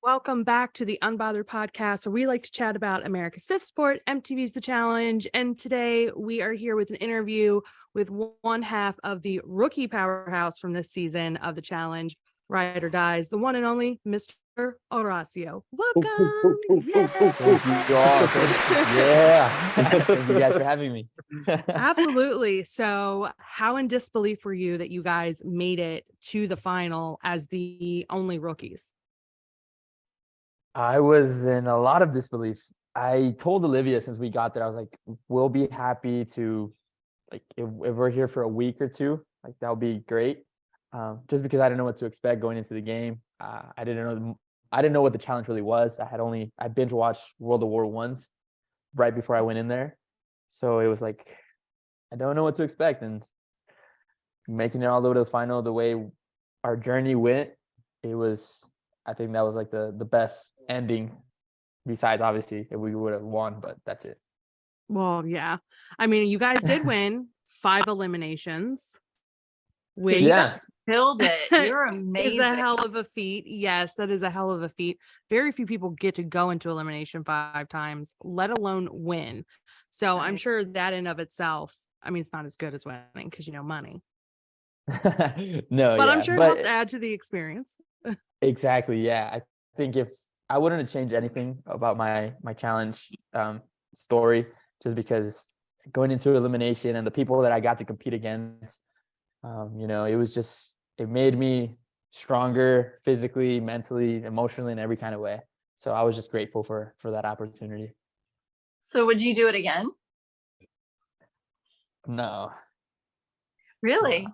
Welcome back to the Unbothered Podcast, where we like to chat about America's fifth sport, MTV's The Challenge. And today we are here with an interview with one half of the rookie powerhouse from this season of The Challenge, Ride or Dies, the one and only Mr. Horacio. Welcome. Thank you all. Thank you guys for having me. Absolutely. So how in disbelief were you that you guys made it to the final as the only rookies? I was in a lot of disbelief. I told Olivia since we got there, I was like, we'll be happy to, like, if we're here for a week or two, like, that'll be great. Just because I didn't know what to expect going into the game. I didn't know what the challenge really was. I binge watched World of War once right before I went in there. So it was like, I don't know what to expect. And making it all the way to the final, the way our journey went, I think that was like the best ending, besides obviously if we would have won, but that's it. Well, yeah. I mean, you guys did win 5 eliminations. Which you guys killed it. You're amazing. Is a hell of a feat. Yes, that is a hell of a feat. Very few people get to go into elimination 5 times, let alone win. So I'm sure that in of itself, I mean, it's not as good as winning because, money. No, but I'm sure it helps add to the experience. Exactly. Yeah. I think if I wouldn't have changed anything about my challenge story, just because going into elimination and the people that I got to compete against, it made me stronger physically, mentally, emotionally, in every kind of way. So I was just grateful for that opportunity. So would you do it again? No. Really?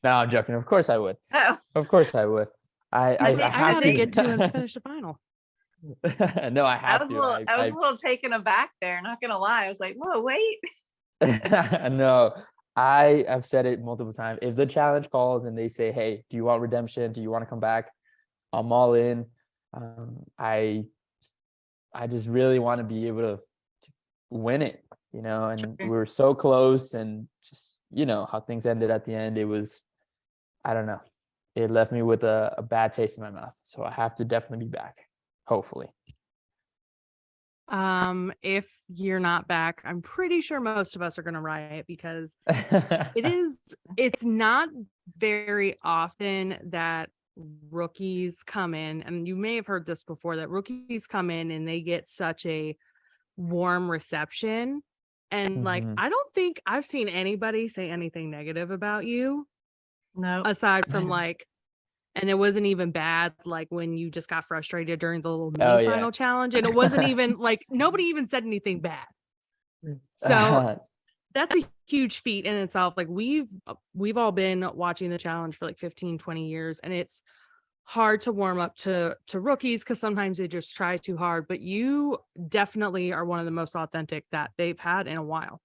No, I'm joking. Of course I would. Oh. Of course I would. I have to get to and finish the final. No, I have to. I was a little taken aback there, not gonna lie. I was like, whoa, wait. No, I have said it multiple times. If the challenge calls and they say, hey, do you want redemption? Do you want to come back? I'm all in. I just really want to be able to win it, and Sure. we were so close, and just, how things ended at the end. It was, I don't know. It left me with a bad taste in my mouth. So I have to definitely be back, hopefully. If you're not back, I'm pretty sure most of us are going to riot because it's not very often that rookies come in, and you may have heard this before, that rookies come in and they get such a warm reception. And like, I don't think I've seen anybody say anything negative about you. No. Aside from and it wasn't even bad, like when you just got frustrated during the little mini final challenge, and it wasn't even like nobody even said anything bad. So that's a huge feat in itself. Like we've all been watching the challenge for like 15, 20 years, and it's hard to warm up to rookies because sometimes they just try too hard. But you definitely are one of the most authentic that they've had in a while.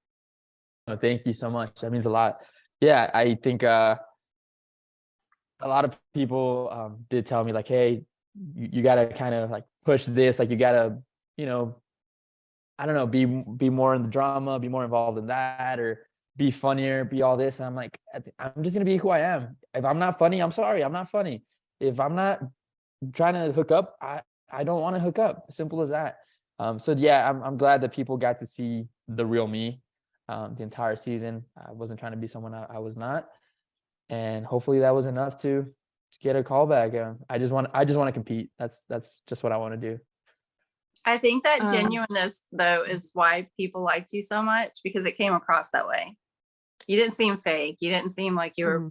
Oh, thank you so much. That means a lot. Yeah, I think a lot of people did tell me like, hey, you got to kind of like push this, like you got to, I don't know, be more in the drama, be more involved in that, or be funnier, be all this. And I'm like, I'm just going to be who I am. If I'm not funny, I'm sorry, I'm not funny. If I'm not trying to hook up, I don't want to hook up. Simple as that. So yeah, I'm glad that people got to see the real me the entire season. I wasn't trying to be someone I was not. And hopefully that was enough to get a call back. I just want to compete. That's just what I want to do. I think that genuineness though is why people liked you so much, because it came across that way. You didn't seem fake. You didn't seem like you were,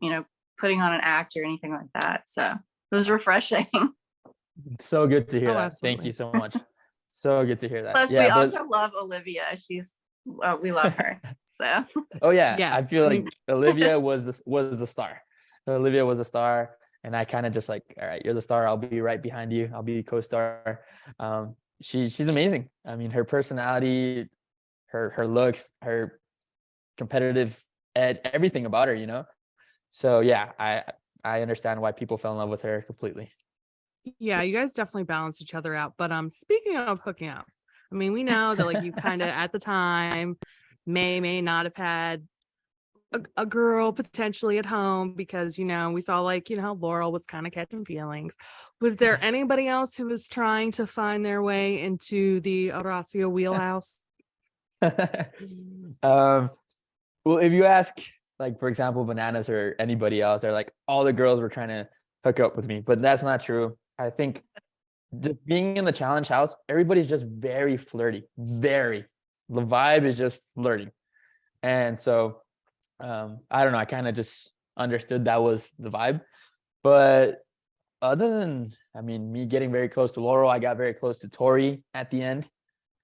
putting on an act or anything like that. So it was refreshing. So good to hear that. Absolutely. Thank you so much. So good to hear that. Plus, we also love Olivia. We love her. So. Oh yeah, yes. I feel like Olivia was the star. Olivia was a star, and I kind of just like, all right, you're the star. I'll be right behind you. I'll be co-star. She's amazing. I mean, her personality, her looks, her competitive edge, everything about her, So yeah, I understand why people fell in love with her completely. Yeah, you guys definitely balance each other out. But speaking of hooking up, I mean, we know that like you kind of at the time may not have had a girl potentially at home, because we saw how Laurel was kind of catching feelings. Was there anybody else who was trying to find their way into the Horacio wheelhouse? Well, if you ask, like, for example, Bananas or anybody else, they're like, all the girls were trying to hook up with me, but that's not true. I think just being in the challenge house, everybody's just very flirty, the vibe is just flirty. And so, I don't know, I kind of just understood that was the vibe. But other than, me getting very close to Laurel, I got very close to Tori at the end.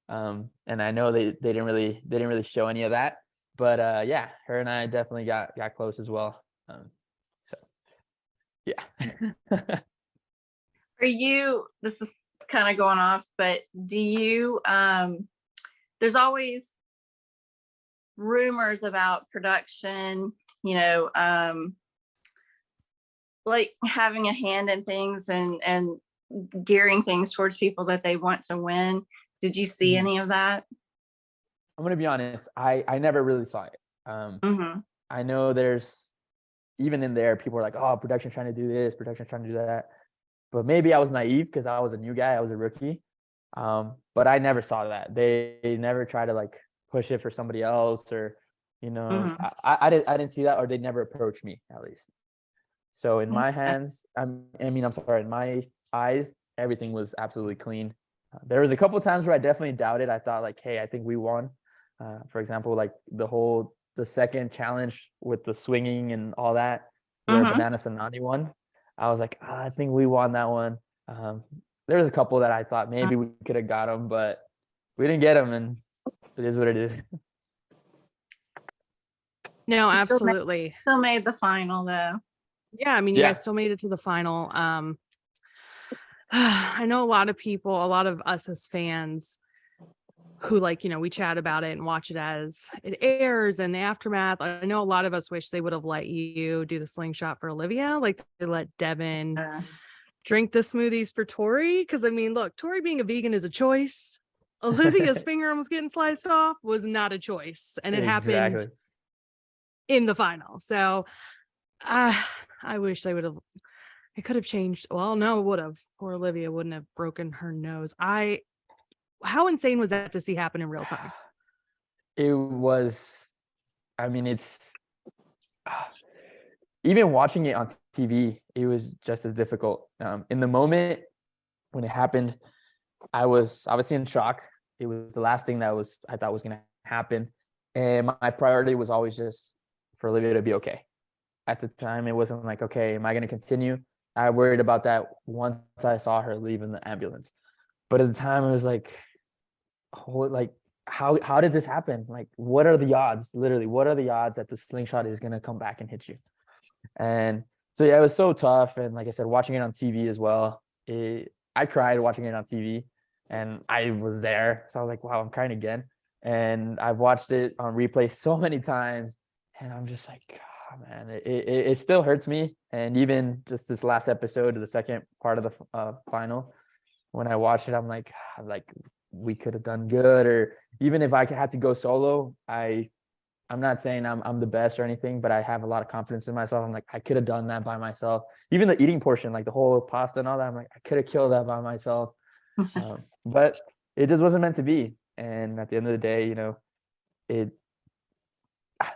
And I know they didn't really show any of that. But yeah, her and I definitely got close as well. So yeah. This is kind of going off, but do you, there's always rumors about production, like having a hand in things and gearing things towards people that they want to win. Did you see any of that? I'm going to be honest. I never really saw it. I know there's, even in there, people are like, oh, production's trying to do this, production's trying to do that. But maybe I was naive because I was a new guy. I was a rookie. But I never saw that. They never try to like push it for somebody else, or, I didn't see that, or they never approached me, at least. So in my hands, I'm sorry, in my eyes, everything was absolutely clean. There was a couple of times where I definitely doubted. I thought like, hey, I think we won. For example, like the second challenge with the swinging and all that, where Banana Sanani won. I was like, I think we won that one. There was a couple that I thought maybe we could have got them, but we didn't get them, and it is what it is. No, absolutely. Still made the final though. Yeah, you guys still made it to the final. I know a lot of us as fans who we chat about it and watch it as it airs and the aftermath. I know a lot of us wish they would have let you do the slingshot for Olivia, like they let Devin drink the smoothies for Tori. Because look, Tori being a vegan is a choice. Olivia's finger almost getting sliced off was not a choice, and it happened in the final. So I wish they would have. It could have changed. Well, no, it would have. Poor Olivia wouldn't have broken her nose. How insane was that to see happen in real time? It was, it's even watching it on TV, it was just as difficult. In the moment when it happened, I was obviously in shock. It was the last thing that I thought was going to happen. And my priority was always just for Olivia to be okay. At the time, it wasn't like, okay, am I going to continue? I worried about that once I saw her leave in the ambulance. But at the time, it was like, how did this happen? Like, what are the odds? Literally, what are the odds that the slingshot is going to come back and hit you? And so, yeah, it was so tough. And like I said, watching it on TV as well, I cried watching it on TV, and I was there. So I was like, wow, I'm crying again. And I've watched it on replay so many times, and I'm just like, oh, man, it still hurts me. And even just this last episode of the second part of the final, when I watched it, I'm like we could have done good. Or even if I had to go solo, I'm not saying I'm the best or anything, but I have a lot of confidence in myself. I'm like, I could have done that by myself. Even the eating portion, like the whole pasta and all that, I'm like, I could have killed that by myself. But it just wasn't meant to be. And at the end of the day,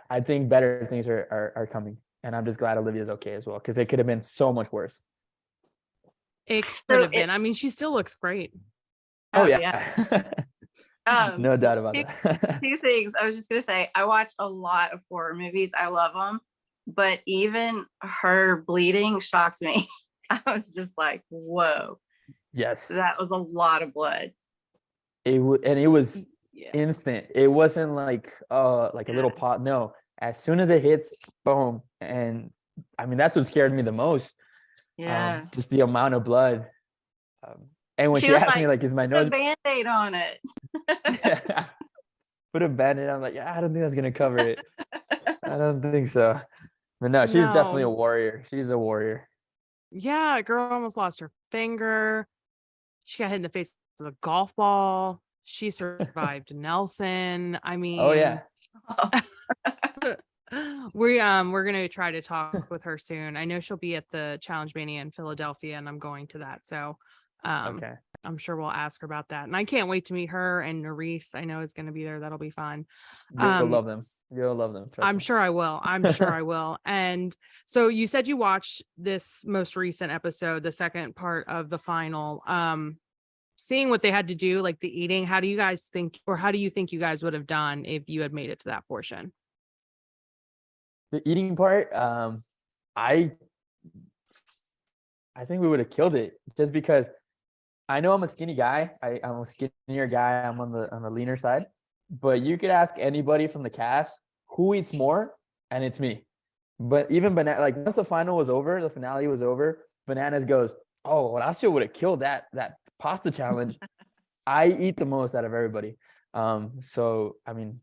I think better things are coming. And I'm just glad Olivia's okay as well, because it could have been so much worse. It could have been. She still looks great. Oh yeah. No doubt about that. Two things. I was just going to say, I watch a lot of horror movies. I love them. But even her bleeding shocks me. I was just like, whoa. Yes. That was a lot of blood. It was instant. It wasn't like a little pot. No. As soon as it hits, boom. And that's what scared me the most. Yeah. Just the amount of blood. And when she asked me, like, is my nose... Put a Band-Aid on it. Put a Band-Aid. I'm like, yeah, I don't think that's going to cover it. I don't think so. But no, she's definitely a warrior. She's a warrior. Yeah, girl almost lost her finger. She got hit in the face with a golf ball. She survived Nelson. Oh, yeah. we're gonna try to talk with her soon. I know she'll be at the Challenge Mania in Philadelphia, and I'm going to that. So Okay. I'm sure we'll ask her about that. And I can't wait to meet her, and Nerese, I know, is gonna be there. That'll be fun. You'll love them. You'll love them. Trust I'm me. sure I will. I'm sure I will. And so you said you watched this most recent episode, the second part of the final. Seeing what they had to do, like the eating, how do you guys think, or how do you think you guys would have done if you had made it to that portion? The eating part, I think we would have killed it, just because I know I'm a skinny guy. I'm a skinnier guy. I'm on the leaner side. But you could ask anybody from the cast who eats more, and it's me. But even Banana, like once the final was over, the finale was over, Bananas goes, "Oh, Horacio would have killed that pasta challenge." I eat the most out of everybody. So I mean,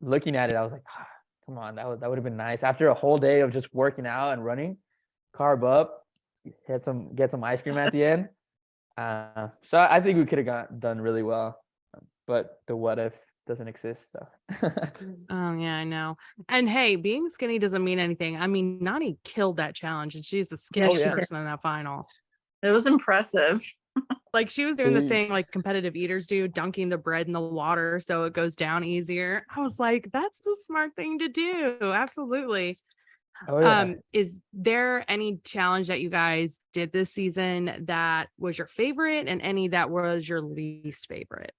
looking at it, I was like, come on, that would have been nice. After a whole day of just working out and running, carb up, get some ice cream at the end. So I think we could have done really well, but the what if doesn't exist. So. Oh yeah, I know. And hey, being skinny doesn't mean anything. I mean, Nani killed that challenge, and she's the skinniest person in that final. It was impressive. Like she was doing the thing like competitive eaters do, dunking the bread in the water so it goes down easier. I was like, that's the smart thing to do. Absolutely. Oh, yeah. Is there any challenge that you guys did this season that was your favorite, and any that was your least favorite?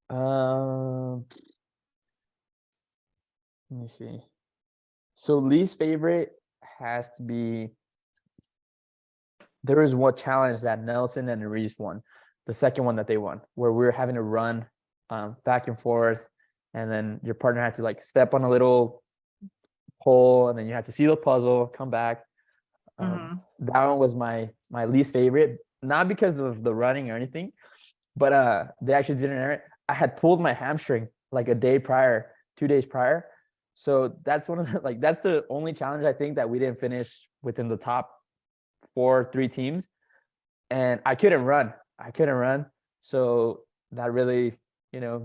Let me see. So least favorite has to be, there was one challenge that Nelson and Nerese won, the second one that they won, where we were having to run back and forth, and then your partner had to like step on a little pole, and then you had to see the puzzle, come back. That one was my least favorite, not because of the running or anything, but they actually didn't air it. I had pulled my hamstring like a day prior, 2 days prior. So that's one of the, like, that's the only challenge I think that we didn't finish within the top 3 teams. And I couldn't run. So that really,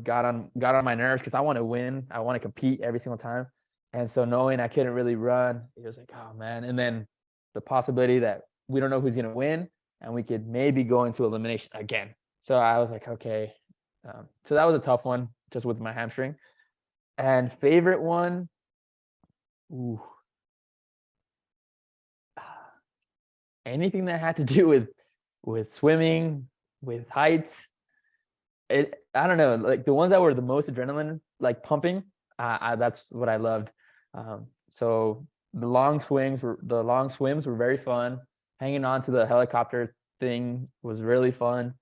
got on my nerves, because I want to win. I want to compete every single time. And so knowing I couldn't really run, it was like, oh man. And then the possibility that we don't know who's going to win, and we could maybe go into elimination again. So I was like, okay. So that was a tough one, just with my hamstring. And favorite one, anything that had to do with swimming, with heights. I don't know, like the ones that were the most adrenaline, like pumping. That's what I loved. So the long swims were very fun. Hanging on to the helicopter thing was really fun.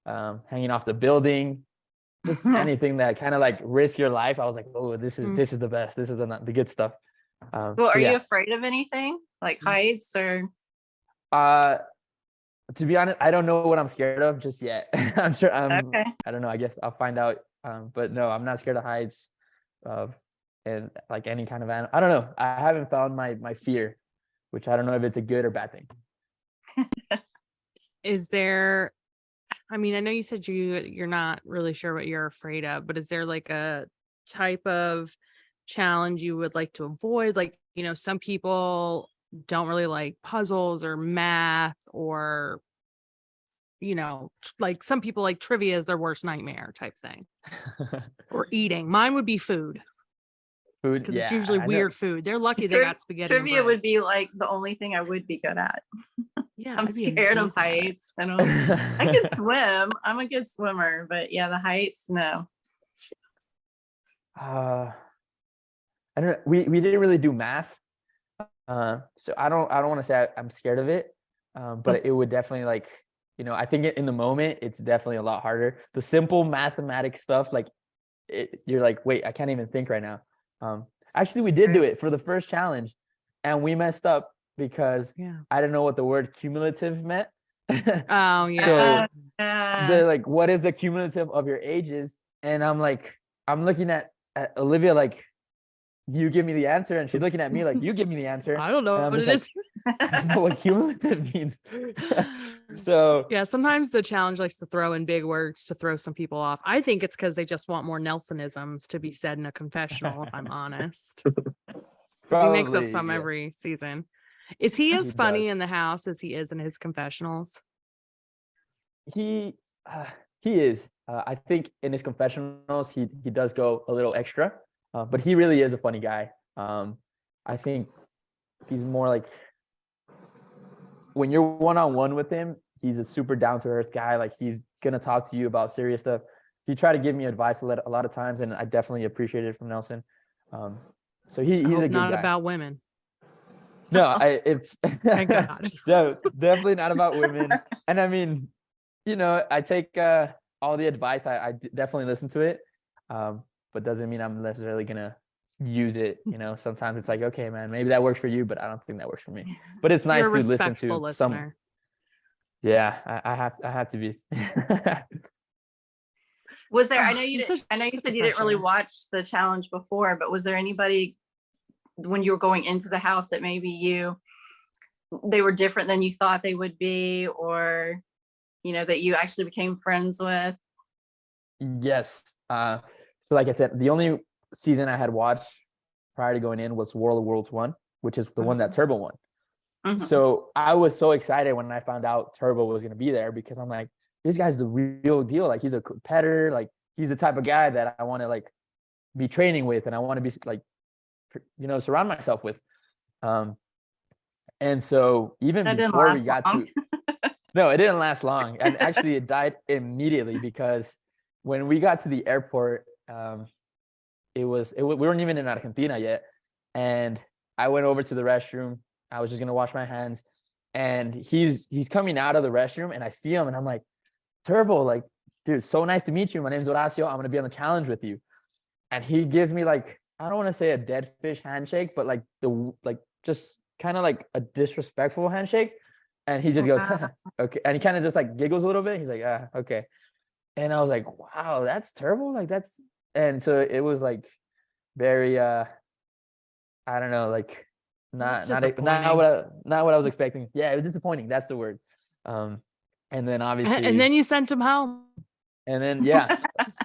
Hanging off the building, just anything that kind of like risk your life. I was like, oh, this is the best. This is the good stuff. Well, are you afraid of anything like heights or? To be honest, I don't know what I'm scared of just yet. I'm sure Okay. I don't know. I guess I'll find out. But no, I'm not scared of heights, and like any kind of animal. I don't know. I haven't found my fear, which I don't know if it's a good or bad thing. Is there, I mean, I know you said you're not really sure what you're afraid of, but is there like a type of challenge you would like to avoid? Like, some people don't really like puzzles or math, or like some people like trivia is their worst nightmare type thing. Or eating. Mine would be food because it's usually weird food. They're lucky they got spaghetti. Trivia would be like the only thing I would be good at. Yeah, I'm scared of heights. I can swim. I'm a good swimmer, but yeah, the heights, no. I don't know. We didn't really do math. So I don't want to say I'm scared of it. But it would definitely I think in the moment, it's definitely a lot harder. The simple mathematic stuff, you're like, wait, I can't even think right now. Actually, we did do it for the first challenge, and we messed up because I didn't know what the word cumulative meant. Oh yeah. So they're like, what is the cumulative of your ages? And I'm looking at Olivia like, you give me the answer, and she's looking at me like, you give me the answer. I don't know what it is. I don't know what cumulative means. So yeah, sometimes the challenge likes to throw in big words to throw some people off. I think it's because they just want more Nelsonisms to be said in a confessional, if I'm honest. He makes up Probably, some yeah. every season. Is he as He funny does. in the house as he is in his confessionals? He is. I think in his confessionals, he does go a little extra, but he really is a funny guy. I think he's more like when you're one-on-one with him, he's a super down-to-earth guy. Like he's gonna talk to you about serious stuff. He tried to give me advice a lot of times, and I definitely appreciate it from Nelson. So he's a good not guy. about women. No, Thank God. No, definitely not about women. And I mean, I take all the advice. I definitely listen to it, but doesn't mean I'm necessarily gonna use it. Sometimes it's like, okay, man, maybe that works for you, but I don't think that works for me. But it's nice You're a to listen respectful to listener. Yeah, I have to be. Was there? I know you You're I know you such said a you didn't really pressure. watch the challenge before, but was there anybody when you were going into the house that maybe they were different than you thought they would be, or that you actually became friends with? Yes. So like I said, the only season I had watched prior to going in was World of Worlds 1, which is the one that Turbo won. Mhm. So I was so excited when I found out Turbo was going to be there, because I'm like, this guy's the real deal. Like he's a competitor. Like he's the type of guy that I want to like be training with, and I want to be like, surround myself with. And so even That didn't before we last got long. to, no, it didn't last long. And actually it died immediately, because when we got to the airport, we weren't even in Argentina yet. And I went over to the restroom. I was just going to wash my hands, and he's coming out of the restroom, and I see him, and I'm like, Turbo, like, dude, so nice to meet you. My name's Horacio. I'm going to be on the challenge with you. And he gives me like, I don't want to say a dead fish handshake, but like just kind of like a disrespectful handshake. And he just goes, okay. And he kind of just like giggles a little bit. He's like, okay. And I was like, wow, that's Turbo. Like and so it was like very, I don't know, like not what I was expecting. Yeah, it was disappointing. That's the word. And then obviously, And then you sent him home. and then, yeah,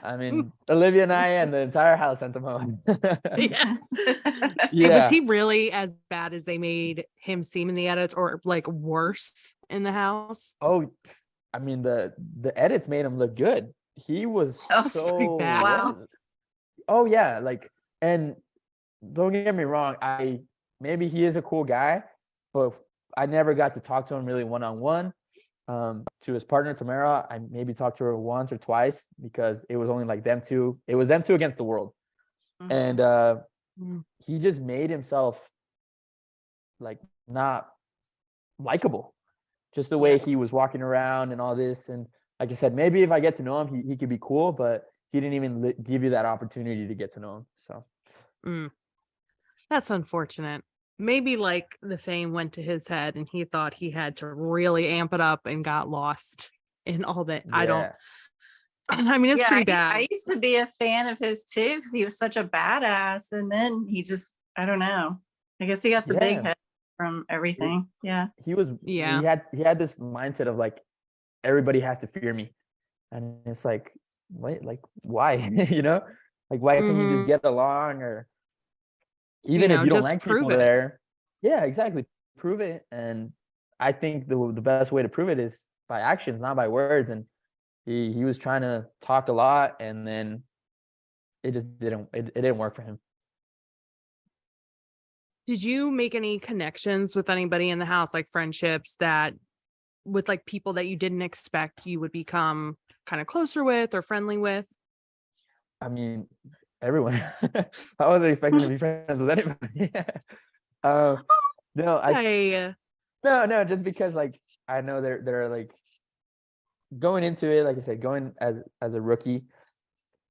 I mean, Olivia and I and the entire house sent him home. Yeah. Yeah. Was he really as bad as they made him seem in the edits, or like worse in the house? Oh, I mean, the edits made him look good. He was That's pretty bad. Wow. Oh yeah, like, and don't get me wrong, maybe he is a cool guy, but I never got to talk to him really one-on-one. To his partner Tamara, I maybe talked to her once or twice, because it was only like them two. It was them two against the world. And he just made himself like not likable, just the way he was walking around and all this. And like I said, maybe if I get to know him, he could be cool, but he didn't even give you that opportunity to get to know him. So that's unfortunate. Maybe like the fame went to his head and he thought he had to really amp it up and got lost in all that. yeah. I mean, it's pretty bad. I used to be a fan of his too, because he was such a badass. And then he just, I don't know. I guess he got the big head from everything. Yeah. He had this mindset of like, everybody has to fear me. And it's like, wait, like why? Like why can't you just get along? Or even if you don't like people there. Yeah, exactly. Prove it. And I think the best way to prove it is by actions, not by words. And he was trying to talk a lot, and then it just didn't work for him. Did you make any connections with anybody in the house, like friendships that with like people that you didn't expect you would become kind of closer with or friendly with? I mean, everyone. I wasn't expecting to be friends with anybody. No, just because like I know they're like going into it, like I said, going as a rookie,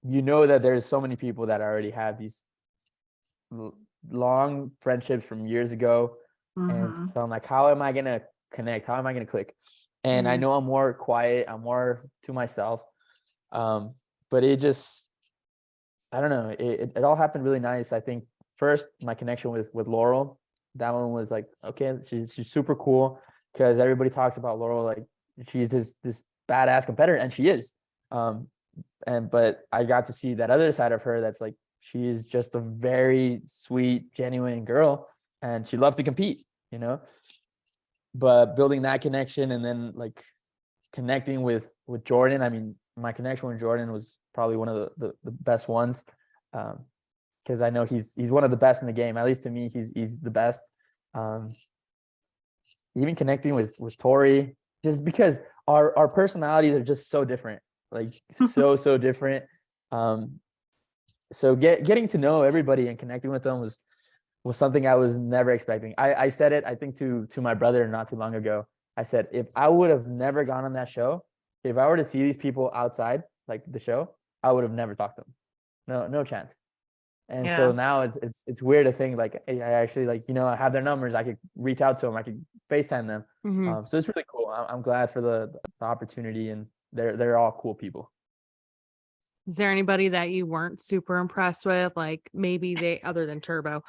that there's so many people that already have these long friendships from years ago. And so I'm like, how am I gonna connect? How am I gonna click? And I know I'm more quiet, I'm more to myself. But it just, I don't know, it all happened really nice. I think first my connection with Laurel, that one was like, okay, she's super cool, because everybody talks about Laurel like she's this badass competitor, and she is. But I got to see that other side of her that's like She's just a very sweet, genuine girl, and she loves to compete, you know. But building that connection and then like connecting with Jordan, I mean, my connection with Jordan was probably one of the best ones, because I know he's one of the best in the game. At least to me, he's the best. Even connecting with Tori, just because our personalities are just so different, like so different. So getting to know everybody and connecting with them was something I was never expecting. I said it, I think, to my brother not too long ago. I said, if I would have never gone on that show, if I were to see these people outside like the show, I would have never talked to them. No chance. And so now it's weird to think like I actually, like, you know, I have their numbers. I could reach out to them. I could FaceTime them. So it's really cool. I'm glad for the opportunity, and they're all cool people. Is there anybody that you weren't super impressed with? Like maybe they, other than Turbo,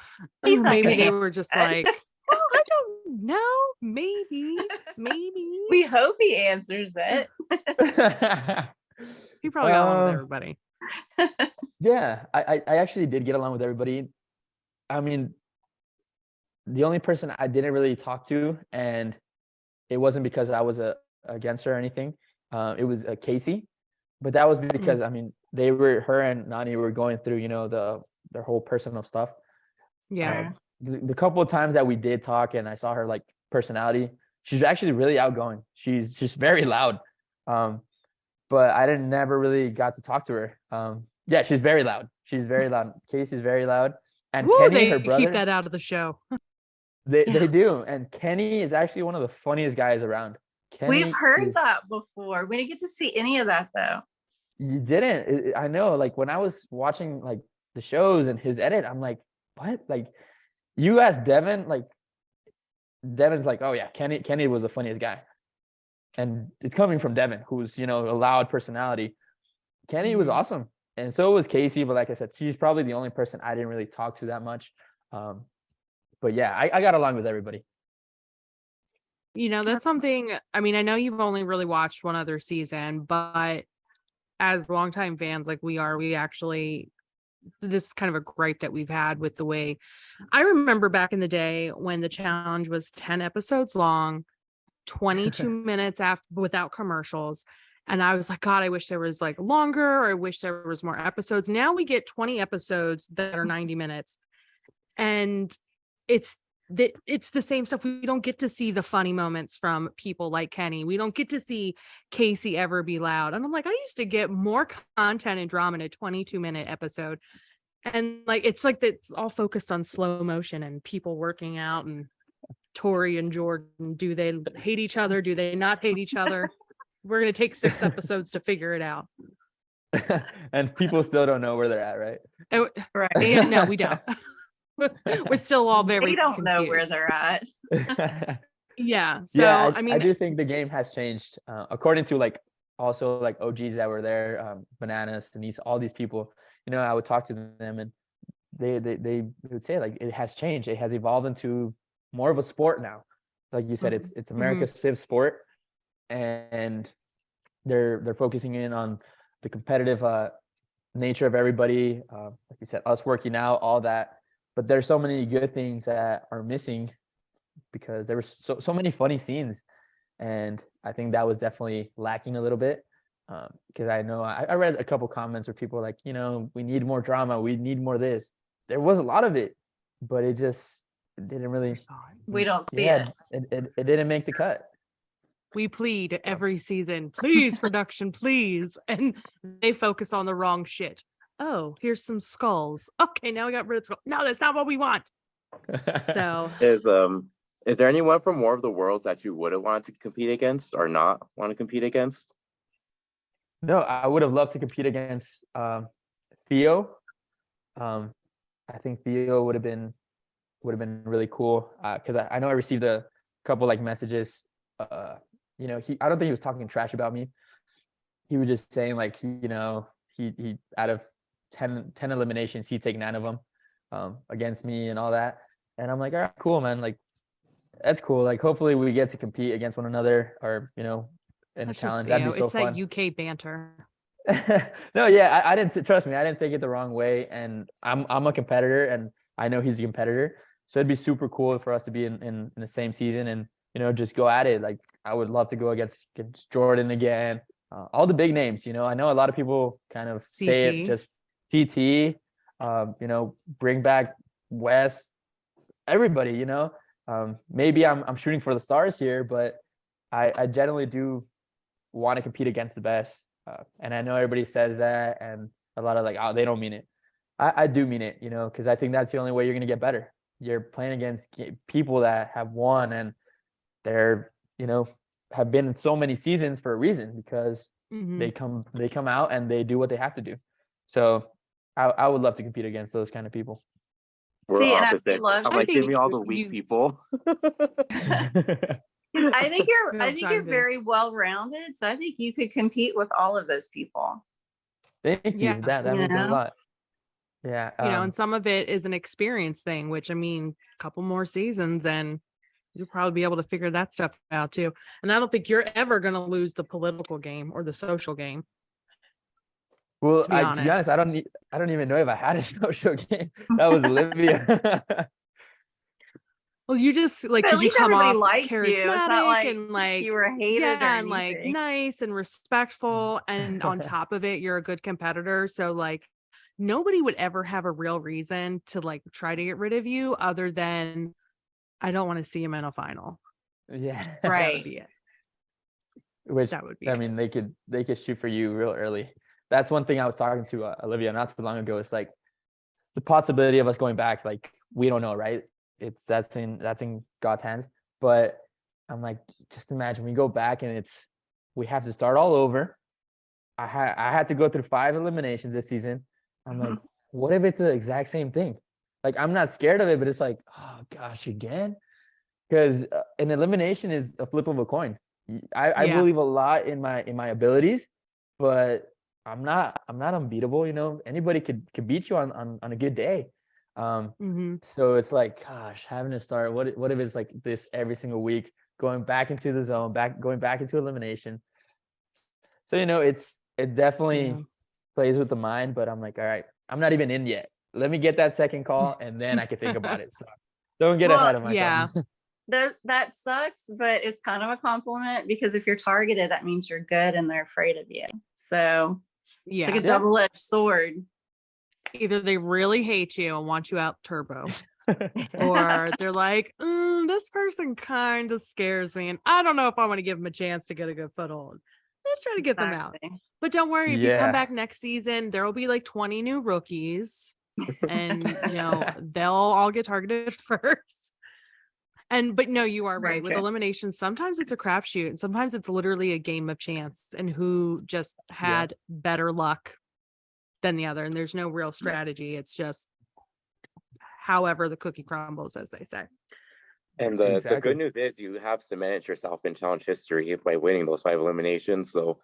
He's not maybe gonna they answer were just that. like, well, I don't know. Maybe. We hope he answers it. He probably got along with everybody. Yeah, I actually did get along with everybody. I mean, the only person I didn't really talk to, and it wasn't because I was against her or anything, it was Casey. But that was because I mean, her and Nani were going through, you know, their whole personal stuff. Yeah. The couple of times that we did talk and I saw her like personality, she's actually really outgoing. She's just very loud. But I never really got to talk to her. Yeah, she's very loud. She's very loud. Casey's very loud. And Woo, Kenny, they her brother, keep that out of the show. they do. And Kenny is actually one of the funniest guys around. We've heard that before. We didn't get to see any of that though. You didn't. I know. Like when I was watching like the shows and his edit, I'm like, what? Like you asked Devin, like Devin's like, oh yeah, Kenny was the funniest guy. And it's coming from Devin, who's, you know, a loud personality. Kenny was awesome. And so was Casey. But like I said, she's probably the only person I didn't really talk to that much. But yeah, I got along with everybody. You know, that's something, I mean, I know you've only really watched one other season, but as longtime fans like we actually, this is kind of a gripe that we've had with the way, I remember back in the day when the challenge was 10 episodes long, 22 minutes without commercials. And I was like, God, I wish there was like longer, or I wish there was more episodes. Now we get 20 episodes that are 90 minutes. And it's the same stuff. We don't get to see the funny moments from people like Kenny. We don't get to see Casey ever be loud. And I'm like, I used to get more content and drama in a 22-minute episode. And like, it's like it's all focused on slow motion and people working out, and Tori and Jordan. Do they hate each other? Do they not hate each other? We're going to take 6 episodes to figure it out. And people still don't know where they're at, right? Right. And no, we don't. We're still all very They don't confused. know where they're at. Yeah. So yeah, I mean, I do think the game has changed, according to like also like OGs that were there, Bananas, Denise, all these people. You know, I would talk to them, and they would say like it has changed. It has evolved into more of a sport now. Like you said, it's America's 5th sport, and they're focusing in on the competitive nature of everybody. Like you said, us working out, all that. But there's so many good things that are missing because there were so many funny scenes, and I think that was definitely lacking a little bit. Because I know I read a couple comments where people were like, you know, we need more drama, we need more this. There was a lot of it, but it didn't really. We don't see it. It didn't make the cut. We plead every season, please, production, please, and they focus on the wrong shit. Oh, here's some skulls. Okay, now we got rid of skulls. No, that's not what we want. So is there anyone from War of the Worlds that you would have wanted to compete against or not want to compete against? No, I would have loved to compete against Theo. I think Theo would have been really cool, because I know I received a couple like messages. You know, I don't think he was talking trash about me. He was just saying like, you know, he out of 10 eliminations, he'd take 9 of them against me and all that. And I'm like, all right, cool, man. Like, that's cool. Like, hopefully we get to compete against one another, or, you know, in a challenge. That'd be so it's fun. that UK banter. No, yeah, I didn't trust me. I didn't take it the wrong way, and I'm a competitor, and I know he's a competitor. So it'd be super cool for us to be in the same season and just go at it. Like I would love to go against Jordan again, all the big names. I know a lot of people kind of say it just TT, bring back Wes, everybody. Maybe I'm shooting for the stars here, but I generally do want to compete against the best. And I know everybody says that, and a lot of like, oh, they don't mean it. I do mean it, because I think that's the only way you're going to get better. You're playing against people that have won, and they're, have been in so many seasons for a reason, because they come out and they do what they have to do. So I would love to compete against those kind of people. We're opposite. I'm like, give me all the weak people. I think you're very well-rounded, so I think you could compete with all of those people. Thank you. Yeah. That means a lot. Yeah. And some of it is an experience thing, which a couple more seasons and you'll probably be able to figure that stuff out too. And I don't think you're ever going to lose the political game or the social game. Well, to be honest, I don't even know if I had a social game. That was Olivia. Well, you just like, because you come off charismatic and like you were hated and like nice and respectful, and on top of it, you're a good competitor. So like nobody would ever have a real reason to like try to get rid of you other than I don't want to see him in a final. Yeah, right. That would be it. Which that would be. I mean, they could shoot for you real early. That's one thing I was talking to Olivia not too long ago. It's like the possibility of us going back. Like we don't know, right? That's in God's hands. But I'm like, just imagine we go back and we have to start all over. I had to go through 5 eliminations this season. I'm like, what if it's the exact same thing? Like, I'm not scared of it, but it's like, oh gosh, again? Because an elimination is a flip of a coin. I believe a lot in my abilities, but I'm not unbeatable. Anybody could beat you on a good day. So it's like, gosh, having to start, what if it's like this every single week, going back into the zone, going back into elimination. So it definitely plays with the mind, but I'm like, all right, I'm not even in yet. Let me get that second call and then I can think about it. So don't get ahead of myself. Yeah. That sucks, but it's kind of a compliment, because if you're targeted, that means you're good and they're afraid of you. So it's like a double-edged sword. Either they really hate you and want you out turbo, or they're like, this person kind of scares me and I don't know if I want to give them a chance to get a good foothold. Let's try to get them out. But don't worry, if you come back next season, there will be like 20 new rookies and they'll all get targeted first. But no, you are right. With eliminations, sometimes it's a crapshoot and sometimes it's literally a game of chance and who just had better luck than the other, and there's no real strategy. It's just however the cookie crumbles, as they say. And the good news is you have cemented yourself in challenge history by winning those 5 eliminations. So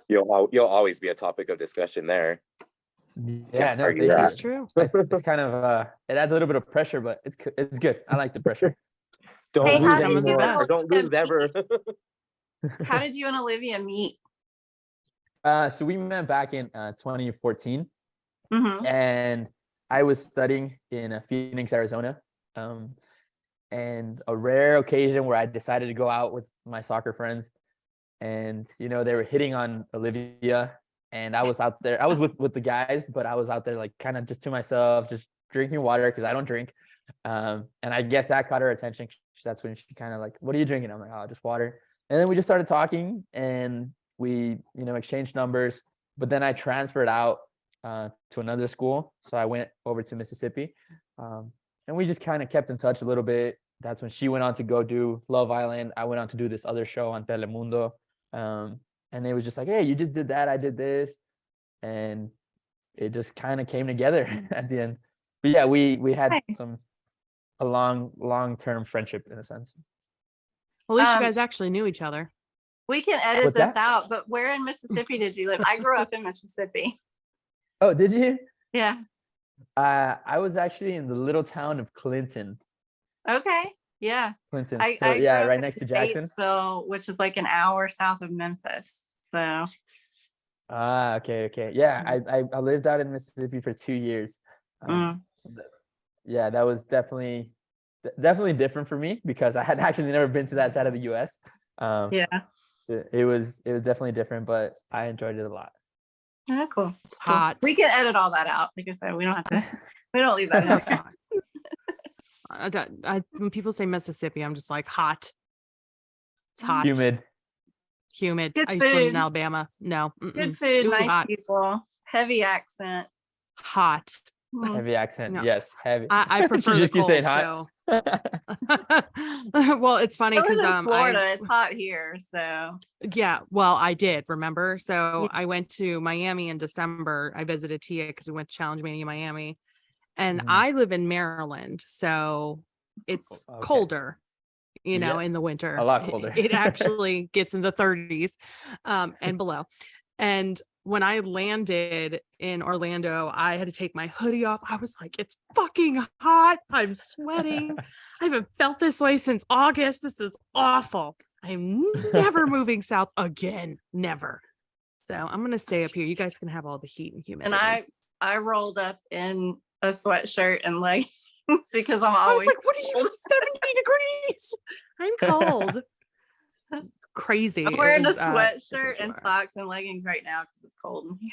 you'll always be a topic of discussion there. Yeah, no, that's true. It's kind of it adds a little bit of pressure, but it's good. I like the pressure. Don't lose anymore. Don't lose ever. How did you and Olivia meet? So we met back in 2014, and I was studying in Phoenix, Arizona, and a rare occasion where I decided to go out with my soccer friends, and they were hitting on Olivia, and I was out there. I was with the guys, but I was out there like kind of just to myself, just drinking water because I don't drink, and I guess that caught her attention. That's when she kind of like, "What are you drinking?" I'm like, "Oh, just water," and then we just started talking and we exchanged numbers, but then I transferred out to another school, so I went over to Mississippi, and we just kind of kept in touch a little bit. That's when she went on to go do Love Island. I went on to do this other show on Telemundo, and it was just like, hey, you just did that, I did this, and it just kind of came together at the end. But yeah, we had a long-term friendship in a sense. Well, at least you guys actually knew each other. We can edit this out, but where in Mississippi did you live? I grew up in Mississippi. Oh, did you? Yeah. I was actually in the little town of Clinton. Okay. Yeah. Clinton. So yeah, right next to Jackson. Statesville, which is like an hour south of Memphis. So. Okay. Yeah, I lived out in Mississippi for 2 years. Yeah, that was definitely different for me because I had actually never been to that side of the US. Yeah. It was definitely different, but I enjoyed it a lot. Yeah, cool. It's hot. We can edit all that out. Like I said, we don't have to. We don't leave that in. That's fine. When people say Mississippi, I'm just like hot. It's hot. Humid. Good I used to live in food. Alabama. No. Good food. Too Nice hot. people. Heavy accent. Hot. Heavy accent. No. Yes, heavy. I prefer the cold. Saying hot. So. Well, it's funny because Florida, it's hot here. So yeah, well, I did remember. So I went to Miami in December. I visited Tia because we went to Challenge Mania Miami, and I live in Maryland, so it's colder. You know, in the winter, a lot colder. It actually gets in the 30s and below. And when I landed in Orlando, I had to take my hoodie off. I was like, it's fucking hot. I'm sweating. I haven't felt this way since August. This is awful. I'm never moving south again. Never. So I'm going to stay up here. You guys can have all the heat and humidity. And I rolled up in a sweatshirt and leggings because I'm always. I was like, what are you, 70 degrees? I'm cold. Crazy. I'm wearing a sweatshirt and socks and leggings right now because it's cold in here.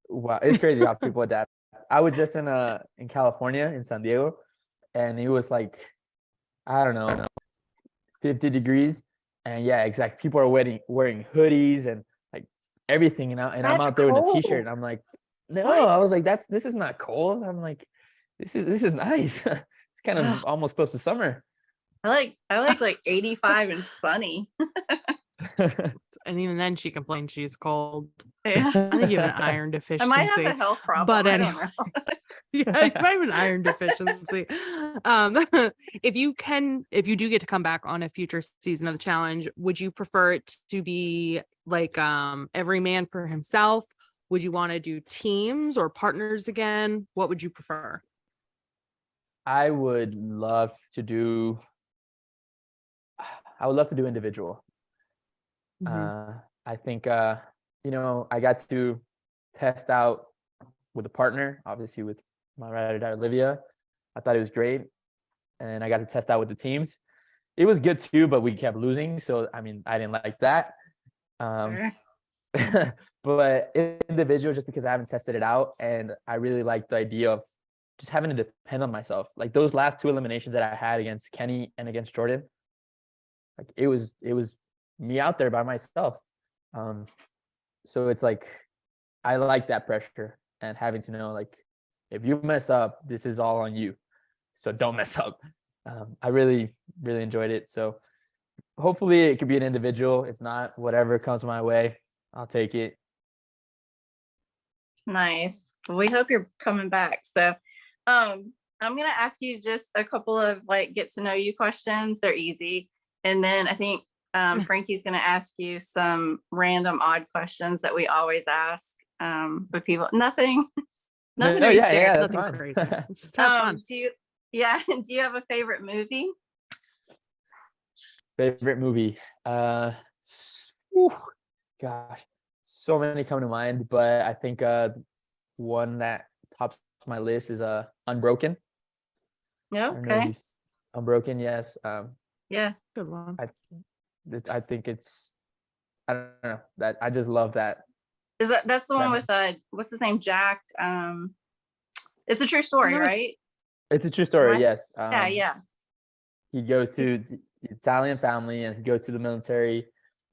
Wow, it's crazy how people adapt. I was just in California, in San Diego, and it was like, I don't know, 50 degrees. And yeah, exactly. People are wearing hoodies and like everything, you know, and I'm out there with a t-shirt and I'm like, no, what? I was like, this is not cold. I'm like, this is nice. It's kind of almost close to summer. I like 85 and sunny. And even then she complains she's cold. Yeah. I think you have an iron deficiency. I might have a health problem. But I don't know. Yeah, you might have an iron deficiency. If you do get to come back on a future season of the challenge, would you prefer it to be like every man for himself? Would you want to do teams or partners again? What would you prefer? I would love to do individual. I think you know, I got to test out with a partner, obviously with my ride or die Olivia. I thought it was great. And I got to test out with the teams. It was good too, but we kept losing. So I mean, I didn't like that. But individual, just because I haven't tested it out, and I really like the idea of just having to depend on myself. Like those last 2 eliminations that I had against Kenny and against Jordan, like it was me out there by myself. So it's like, I like that pressure and having to know, like, if you mess up, this is all on you. So don't mess up. I really, really enjoyed it. So hopefully it could be an individual. If not, whatever comes my way, I'll take it. Nice. Well, we hope you're coming back. So I'm going to ask you just a couple of like get to know you questions. They're easy. And then I think Frankie's going to ask you some random odd questions that we always ask with people. Nothing. Yeah, that's nothing fine. Crazy. It's just fun. Do you have a favorite movie? Favorite movie? Gosh, so many come to mind, but I think one that tops my list is Unbroken. Yeah. Okay. Unbroken, yes. Yeah, good one. I think it's, I don't know, that I just love that. That's the one with what's his name, Jack? It's a true story, right? It's a true story, yes. Yeah. He goes to the Italian family and he goes to the military,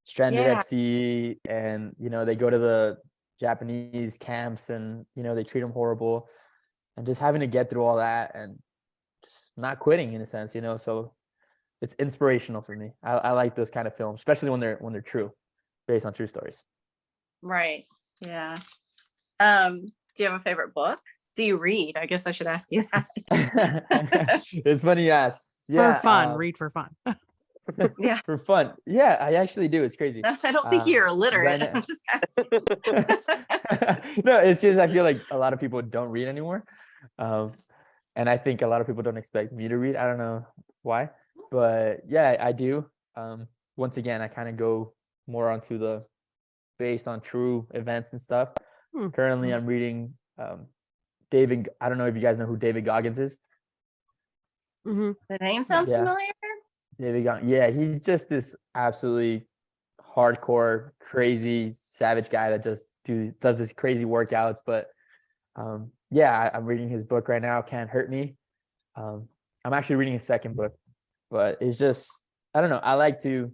stranded at sea, and you know, they go to the Japanese camps and you know, they treat him horrible, and just having to get through all that and just not quitting in a sense, you know. So it's inspirational for me. I like those kind of films, especially when they're true, based on true stories. Right. Yeah. Do you have a favorite book? Do you read? I guess I should ask you that. It's funny you ask. Yeah, for fun. Read for fun. Yeah. For fun. Yeah, I actually do. It's crazy. I don't think you're illiterate. I'm just asking. No, it's just I feel like a lot of people don't read anymore. And I think a lot of people don't expect me to read. I don't know why. But yeah, I do. Once again, I kind of go more onto the based on true events and stuff. Currently, I'm reading David. I don't know if you guys know who David Goggins is. The name sounds familiar. David Goggins. Yeah, he's just this absolutely hardcore, crazy, savage guy that just does this crazy workouts. But I'm reading his book right now, Can't Hurt Me. I'm actually reading his second book, but it's just, I don't know. I like to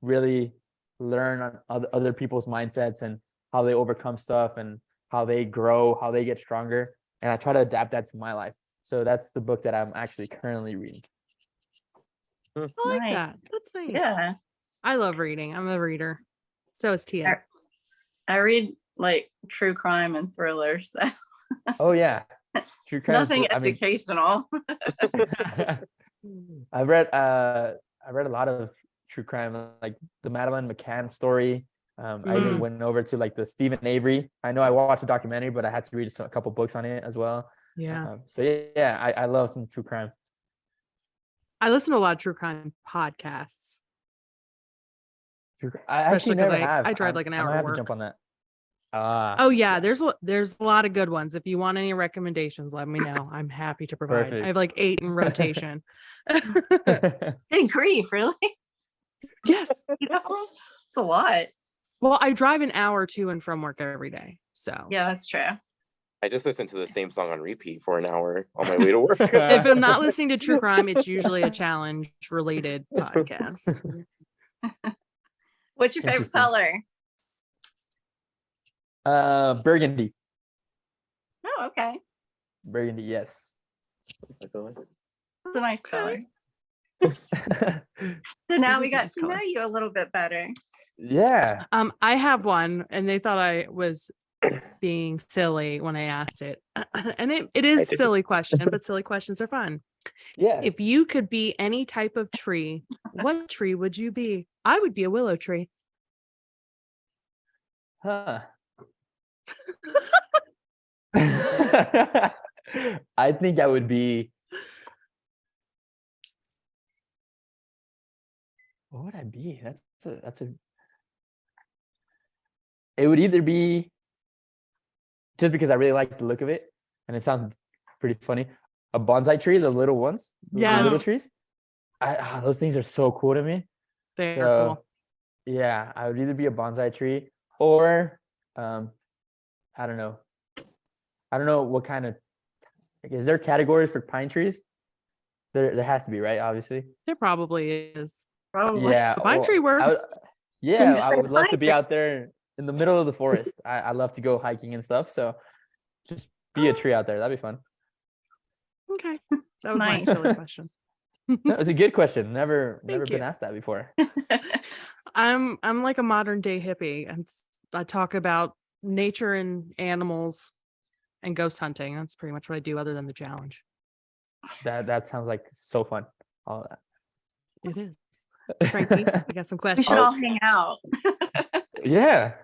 really learn on other people's mindsets and how they overcome stuff and how they grow, how they get stronger. And I try to adapt that to my life. So that's the book that I'm actually currently reading. I like that. That's nice. Yeah. I love reading. I'm a reader. So is Tia. I read like true crime and thrillers. Oh yeah. True crime. Nothing educational. I read a lot of true crime, like the Madeleine McCann story. I even went over to like the Stephen Avery. I know I watched the documentary, but I had to read a couple books on it as well. Yeah. I love some true crime. I listen to a lot of true crime podcasts. I actually never have. I drive like an hour I to have work. to jump on that. Oh yeah, there's a lot of good ones. If you want any recommendations, let me know. I'm happy to provide. Perfect. I have like 8 in rotation. Good grief, really? Yes. It's a lot. Well, I drive an hour to and from work every day. So yeah, that's true. I just listened to the same song on repeat for an hour on my way to work. If I'm not listening to true crime, it's usually a challenge related podcast. What's your favorite color? Burgundy. Oh, okay. Burgundy, yes. It's a nice color. So now we got to know you a little bit better. Yeah. I have one, and they thought I was being silly when I asked it. And it is a silly question, but silly questions are fun. Yeah. If you could be any type of tree, what tree would you be? I would be a willow tree. Huh. I think I would be. What would I be? That's a. It would either be just because I really like the look of it, and it sounds pretty funny. A bonsai tree, the little ones, the little trees. Those things are so cool to me. They're cool. Yeah, I would either be a bonsai tree or, I don't know. I don't know what kind of. Is there categories for pine trees? There has to be, right? Obviously. There probably is. Probably. Yeah, the pine tree works. I would love to be out there in the middle of the forest. I love to go hiking and stuff. So just be a tree out there. That'd be fun. Okay. That was my silly question. No, it's a good question. Never been asked that before. I'm like a modern day hippie, and I talk about nature and animals and ghost hunting. That's pretty much what I do other than the challenge. That sounds like so fun. All of that. It is. Frankie, I got some questions. We should all hang out. Yeah.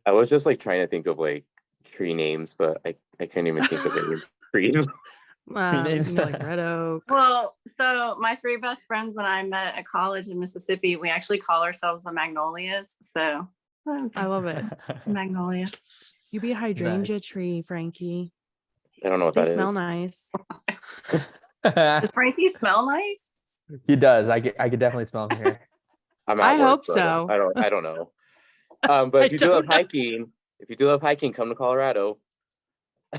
I was just like trying to think of like tree names, but I couldn't even think of any trees. Names. Like red oak. Well, so my 3 best friends and I met at college in Mississippi. We actually call ourselves the Magnolias. So I love it. Magnolia. You be a hydrangea tree, Frankie. I don't know what they that is. Smell nice. Does Frankie smell nice? He does. I could definitely smell him here. I hope so. I don't know. But if you do love hiking, come to Colorado.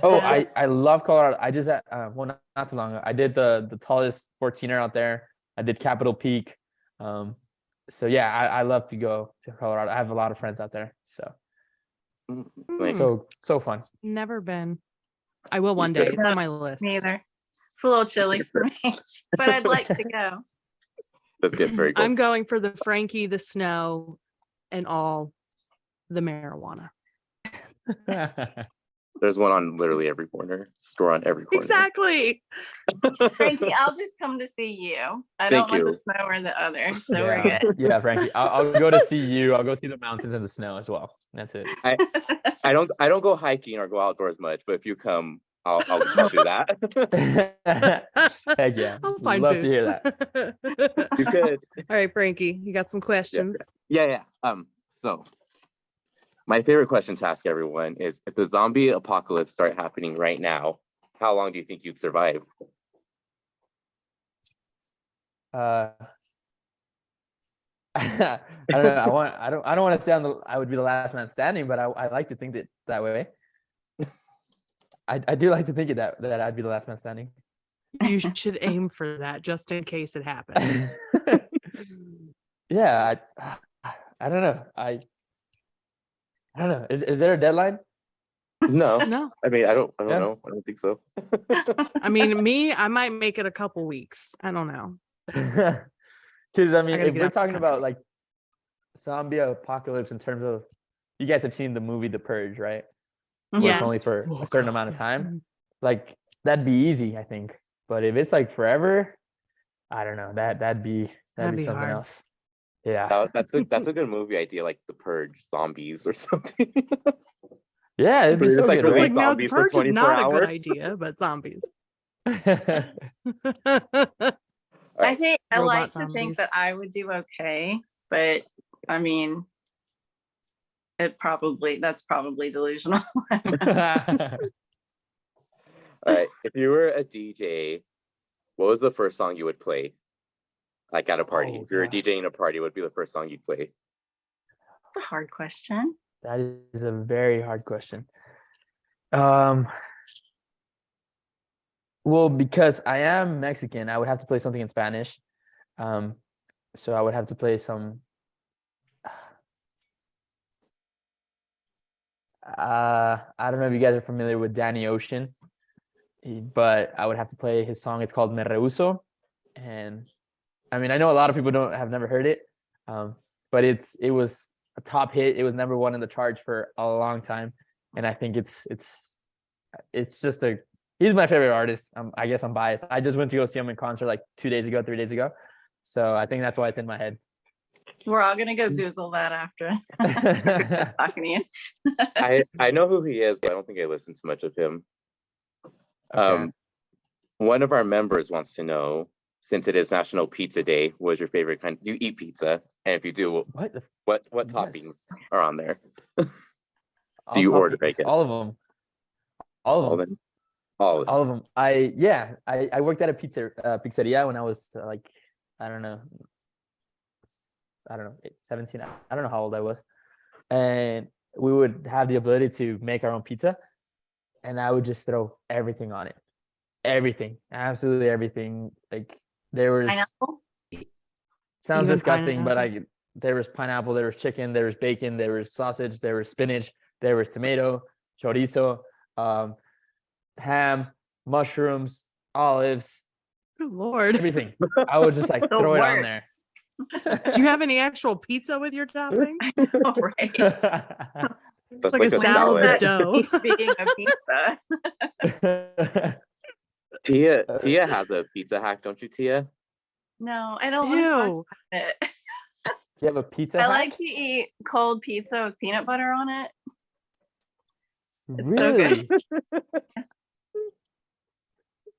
Oh, I love Colorado. I just not so long ago, I did the tallest 14er out there. I did Capitol Peak. So yeah, I love to go to Colorado. I have a lot of friends out there. So so fun. Never been. I will one day. It's on my list. Me either. It's a little chilly for me, but I'd like to go. That's good. Very cool. I'm going for the Frankie, the snow, and all the marijuana. There's one on literally every corner. Store on every corner. Exactly. Frankie, I'll just come to see you. I don't want the snow or the other, so we're good. Yeah, Frankie, I'll go to see you. I'll go see the mountains and the snow as well. That's it. I don't go hiking or go outdoors much, but if you come, I'll do that. Heck yeah. I'll find love boots. to hear that. You could. All right, Frankie, you got some questions? Yeah. So My favorite question to ask everyone is, if the zombie apocalypse started happening right now, how long do you think you'd survive? I don't know. I don't want to say I would be the last man standing, but I like to think that way. I do like to think that I'd be the last man standing. You should aim for that just in case it happens. Yeah, I don't know. I don't know. Is there a deadline? No. I mean, I don't Yeah. know. I don't think so. I mean, I might make it a couple weeks. I don't know. Because I mean, gotta if get we're out the talking about country. like zombie apocalypse in terms of, you guys have seen the movie The Purge, right? Where Yes. it's only for Oh, a certain God, amount of yeah. time. Like that'd be easy, I think. But if it's like forever, I don't know. That'd be something hard. else. Yeah. That's a good movie idea, like The Purge, zombies or something. Yeah, it'd be It's so like good, It's right? like, no, the zombies for purge is 24 not a good hours. idea, but zombies. I think I Robot like to zombies. think that I would do okay, but I mean, that's probably delusional. All right. If you were a DJ, what was the first song you would play? Like at a party. Oh, if you're God. a DJ in a party, what would be the first song you'd play? That's a hard question. That is a very hard question. Well, because I am Mexican, I would have to play something in Spanish. So I would have to play some. I don't know if you guys are familiar with Danny Ocean, but I would have to play his song. It's called Me Rehuso, and I mean, I know a lot of people have never heard it, but it was a top hit. It was number one in the charts for a long time, and I think it's just he's my favorite artist. I guess I'm biased. I just went to go see him in concert like 3 days ago, so I think that's why it's in my head. We're all gonna go Google that after talking to you. I know who he is, but I don't think I listen to much of him. Okay. One of our members wants to know, since it is National Pizza Day, what is your favorite kind? Do you eat pizza? And if you do, what toppings are on there? Do you order, I guess? All of them. All of them. All of them. I worked at a pizzeria when I was like, I don't know, 17. I don't know how old I was, and we would have the ability to make our own pizza, and I would just throw everything on it. Everything, absolutely everything. Like there was pineapple? Sounds Even disgusting, pineapple? but there was pineapple, there was chicken, there was bacon, there was sausage, there was spinach, there was tomato, chorizo, ham, mushrooms, olives, Good Lord. everything. I would just like throw it on there. Do you have any actual pizza with your toppings? All right. It's like a salad with dough. Speaking of pizza. Tia has a pizza hack, don't you, Tia? No, I don't want to talk about it. Do you have a pizza hack? I like to eat cold pizza with peanut butter on it. It's really? so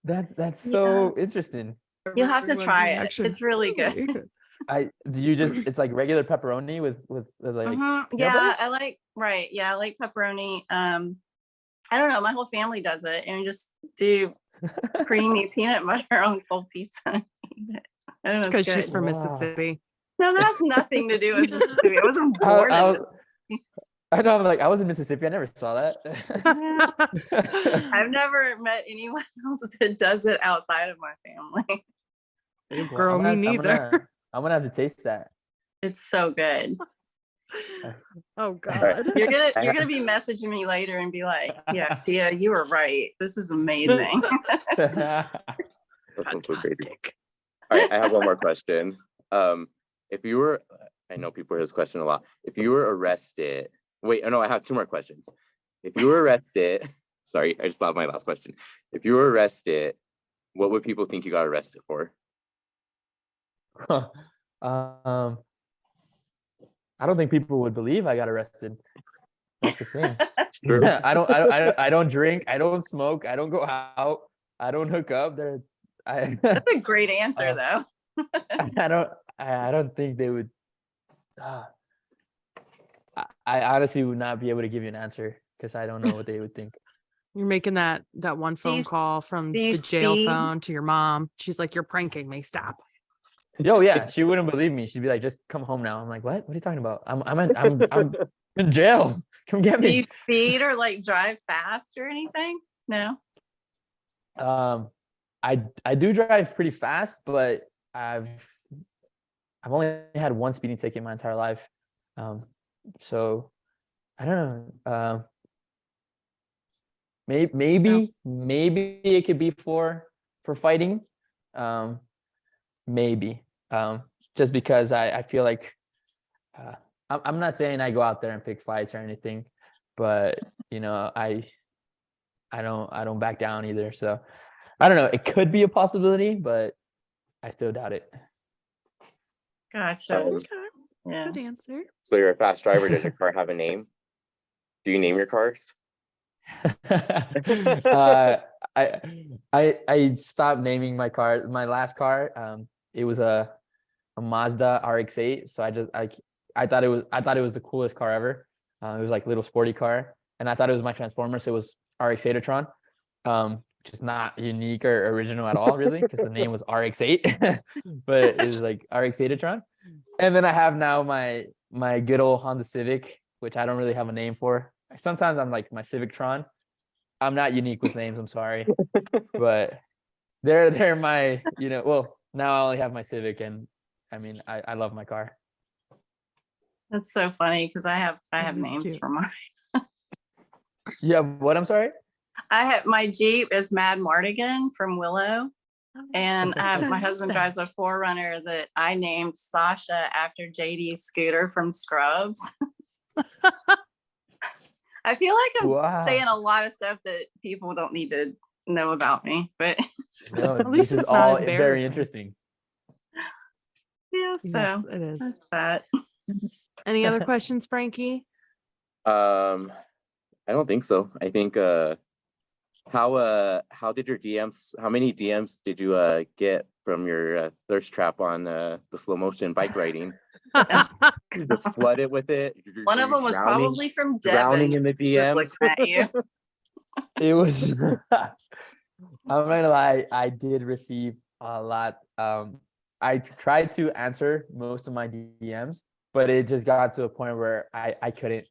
good. That's so interesting. You'll have to try it. It's really good. It's like regular pepperoni with like yeah, I like pepperoni. I don't know, my whole family does it, and we just do creamy peanut butter on cold pizza. I don't know, because she's from Mississippi. No, that has nothing to do with Mississippi. I wasn't born in Mississippi. I know, I'm like, I was in Mississippi. I never saw that. I've never met anyone else that does it outside of my family. Girl, me neither. I'm gonna have to taste that. It's so good. Oh God. You're gonna be messaging me later and be like, yeah, Tia, you were right. This is amazing. Fantastic. All right, I have one more question. If you were, I know people hear this question a lot. If you were arrested, I have two more questions. If you were arrested, sorry, I just thought of my last question. If you were arrested, what would people think you got arrested for? I don't think people would believe I got arrested. That's the thing. I don't drink. I don't smoke. I don't go out. I don't hook up. That's a great answer, though. I don't think they would. I honestly would not be able to give you an answer because I don't know what they would think. You're making that one phone call from the jail phone to your mom. She's like, "You're pranking me. Stop." Yo, yeah, she wouldn't believe me. She'd be like, "Just come home now." I'm like, "What? What are you talking about? I'm in jail. Come get me." Do you speed or like drive fast or anything? No. I do drive pretty fast, but I've only had one speeding ticket my entire life. So I don't know. Maybe it could be for fighting. Maybe. Just because I feel like I'm not saying I go out there and pick fights or anything, but you know, I don't back down either. So I don't know. It could be a possibility, but I still doubt it. Gotcha. Okay. Yeah. Good answer. So you're a fast driver. Does your car have a name? Do you name your cars? I stopped naming my car. My last car, it was a Mazda RX-8. So I thought it was the coolest car ever. It was like a little sporty car, and I thought it was my Transformer. So it was RX-8tron, which is not unique or original at all, really, because the name was RX-8, but it was like RX-8tron. And then I have now my good old Honda Civic, which I don't really have a name for. Sometimes I'm like my Civic-tron. I'm not unique with names, I'm sorry. But they're my, well, now I only have my Civic, and I mean, I love my car. That's so funny because I have names cute. for mine. Yeah, what? I'm sorry? My Jeep is Mad Mardigan from Willow. And my husband drives a 4Runner that I named Sasha after JD's scooter from Scrubs. I feel like I'm saying a lot of stuff that people don't need to know about me, but no, At least this is it's not all very embarrassing. interesting. yeah, so Yes, it is. that's that. Any other questions, Frankie? I don't think so. I think how did your DMs? How many DMs did you get from your thirst trap on the slow motion bike riding? You just flooded with it. One of them was probably from Devin. Drowning in the DMs. At you. It was I'm not gonna lie, I did receive a lot. I tried to answer most of my DMs, but it just got to a point where I couldn't.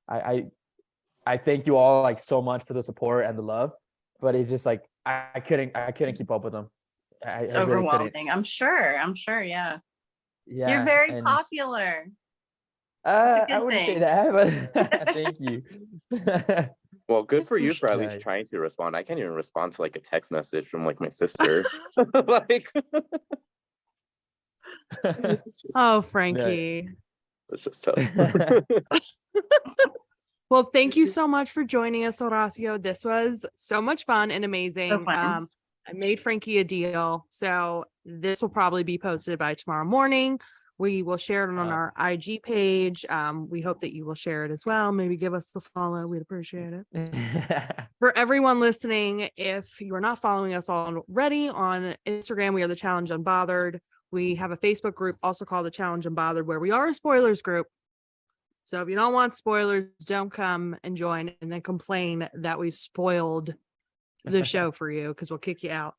I thank you all like so much for the support and the love, but it's just like I couldn't keep up with them. It's I really overwhelming. couldn't. I'm sure. Yeah. Yeah, You're very popular. I wouldn't say that, but thank you. Well, good for you for at Right. least trying to respond. I can't even respond to like a text message from like my sister. Like, Oh, Frankie. it's just tough. Well, thank you so much for joining us, Horacio. This was so much fun and amazing. So fun. I made Frankie a deal, so this will probably be posted by tomorrow morning. We will share it on our IG page. We hope that you will share it as well. Maybe give us the follow. We'd appreciate it. For everyone listening, if you are not following us already on Instagram, we are the Challenge Unbothered. We have a Facebook group also called the Challenge Unbothered, where we are a spoilers group. So if you don't want spoilers, don't come and join and then complain that we spoiled the show for you, because we'll kick you out.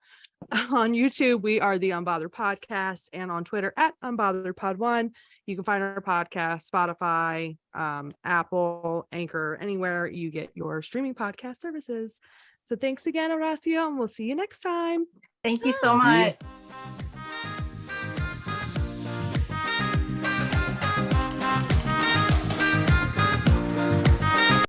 On YouTube, we are the Unbothered Podcast, and on Twitter at UnbotheredPod1. You can find our podcast, Spotify, Apple, Anchor, anywhere you get your streaming podcast services. So thanks again, Horacio, and we'll see you next time. Thank you so much.